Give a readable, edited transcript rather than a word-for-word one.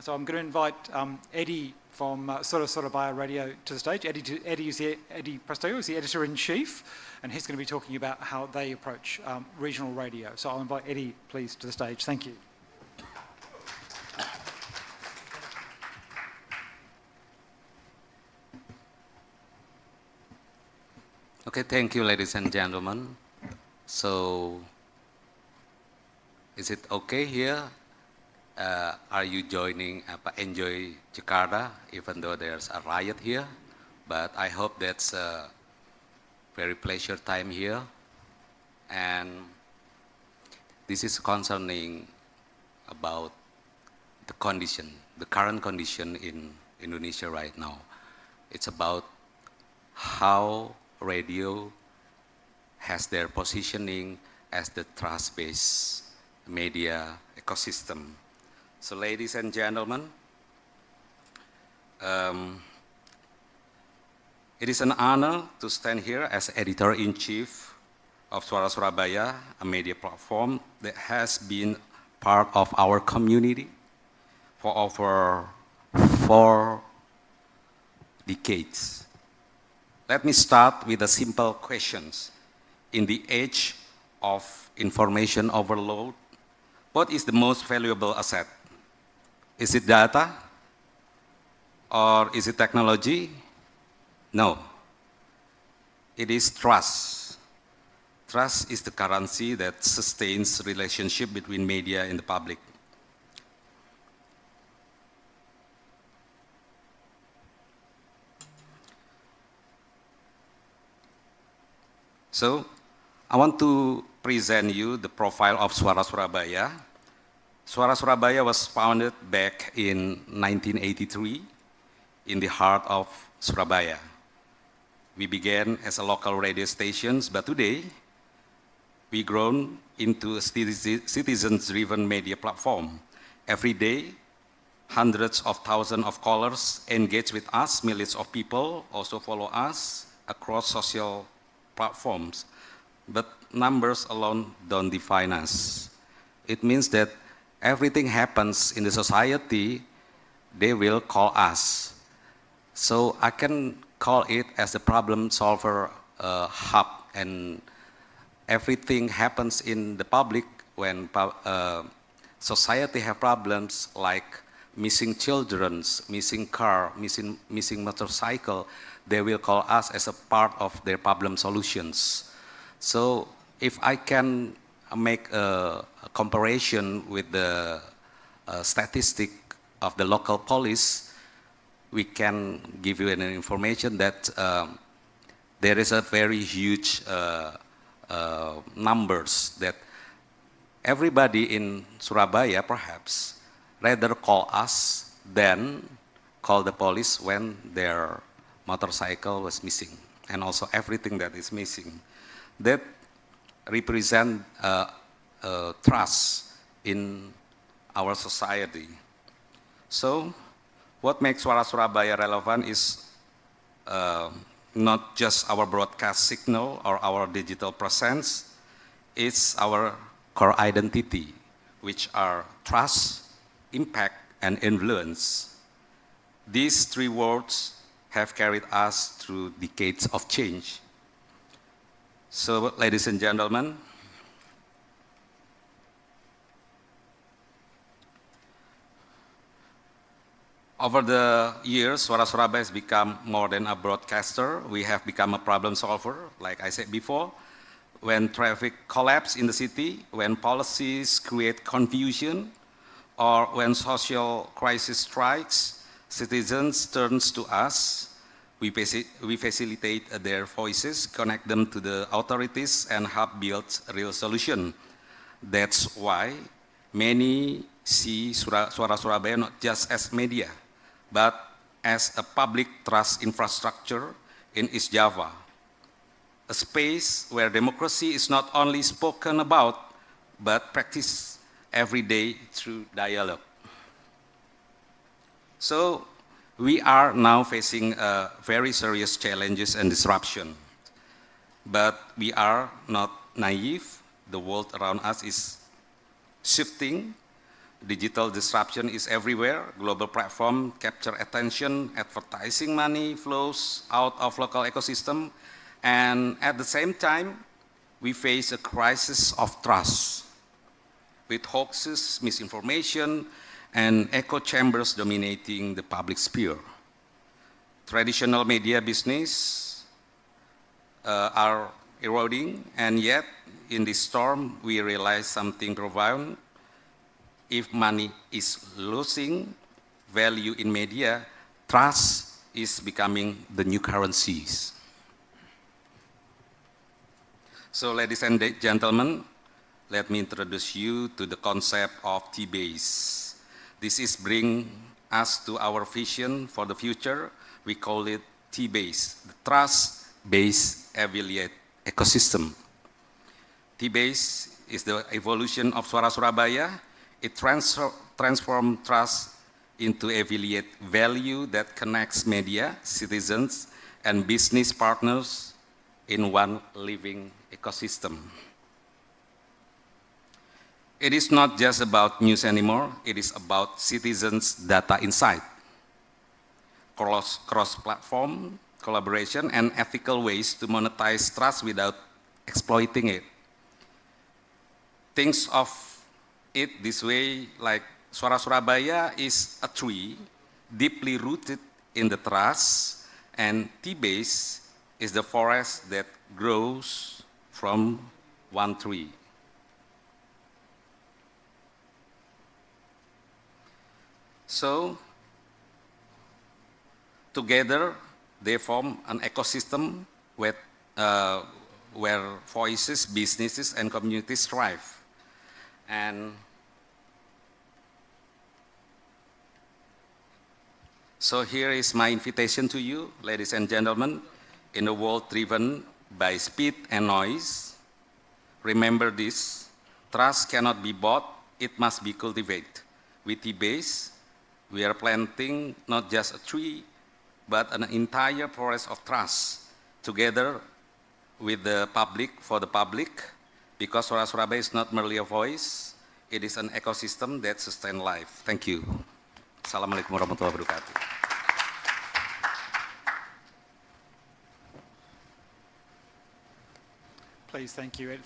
So I'm going to invite Eddie from Surabaya Radio to the stage. Eddie Prasetyo is the editor-in-chief, and he's going to be talking about how they approach regional radio. So I'll invite Eddie, please, to the stage. Thank you. Okay, thank you, ladies and gentlemen. So, is it okay here? Are you enjoy Jakarta, even though there's a riot here? But I hope that's a very pleasure time here. And this is concerning about the condition, the current condition in Indonesia right now. It's about how radio has their positioning as the trust-based media ecosystem. So ladies and gentlemen, it is an honor to stand here as editor-in-chief of Suara Surabaya, a media platform that has been part of our community for over 4 decades. Let me start with the simple questions. In the age of information overload, what is the most valuable asset? Is it data? Or is it technology? No. It is trust. Trust is the currency that sustains relationship between media and the public. So, I want to present you the profile of Suara Surabaya. Suara Surabaya was founded back in 1983 in the heart of Surabaya. We began as a local radio station, but today we grown into a citizens-driven media platform. Every day, hundreds of thousands of callers engage with us, millions of people also follow us across social platforms, but numbers alone don't define us. It means that everything happens in the society, they will call us. So I can call it as a problem solver hub, and everything happens in the public when society have problems like missing children, missing car, missing motorcycle. They will call us as a part of their problem solutions. So if I can make a comparison with the statistic of the local police, we can give you an information that there is a very huge numbers that everybody in Surabaya perhaps rather call us than call the police when their motorcycle was missing, and also everything that is missing. That represent trust in our society. So, what makes Suara Surabaya relevant is not just our broadcast signal or our digital presence, it's our core identity, which are trust, impact, and influence. These 3 words have carried us through decades of change. So, ladies and gentlemen, over the years, Suara Surabaya has become more than a broadcaster. We have become a problem solver, like I said before. When traffic collapses in the city, when policies create confusion, or when social crisis strikes, citizens turn to us. We facilitate their voices, connect them to the authorities, and help build a real solution. That's why many see Suara Surabaya not just as media, but as a public trust infrastructure in East Java. A space where democracy is not only spoken about, but practiced every day through dialogue. So, we are now facing very serious challenges and disruption. But we are not naive. The world around us is shifting. Digital disruption is everywhere. Global platform capture attention, advertising money flows out of local ecosystem, and at the same time, we face a crisis of trust with hoaxes, misinformation, and echo chambers dominating the public sphere. Traditional media business are eroding, and yet in this storm, we realize something profound. If money is losing value in media, trust is becoming the new currencies. So, ladies and gentlemen, let me introduce you to the concept of T-Base. This is bring us to our vision for the future. We call it T-Base, the trust-based affiliate ecosystem. T-Base is the evolution of Suara Surabaya. It transforms trust into affiliate value that connects media, citizens, and business partners in one living ecosystem. It is not just about news anymore, it is about citizens' data insight, cross-platform collaboration, and ethical ways to monetize trust without exploiting it. Think of it this way, like Suara Surabaya is a tree deeply rooted in the trust, and T-Base is the forest that grows from one tree. So, together they form an ecosystem where voices, businesses, and communities thrive. And so here is my invitation to you, ladies and gentlemen, in a world driven by speed and noise, remember this: trust cannot be bought, it must be cultivated. With T-Base, we are planting not just a tree, but an entire forest of trust, together with the public, for the public, because Suara Surabaya is not merely a voice, it is an ecosystem that sustains life. Thank you. Assalamualaikum warahmatullahi wabarakatuh. Please, thank you, Ed.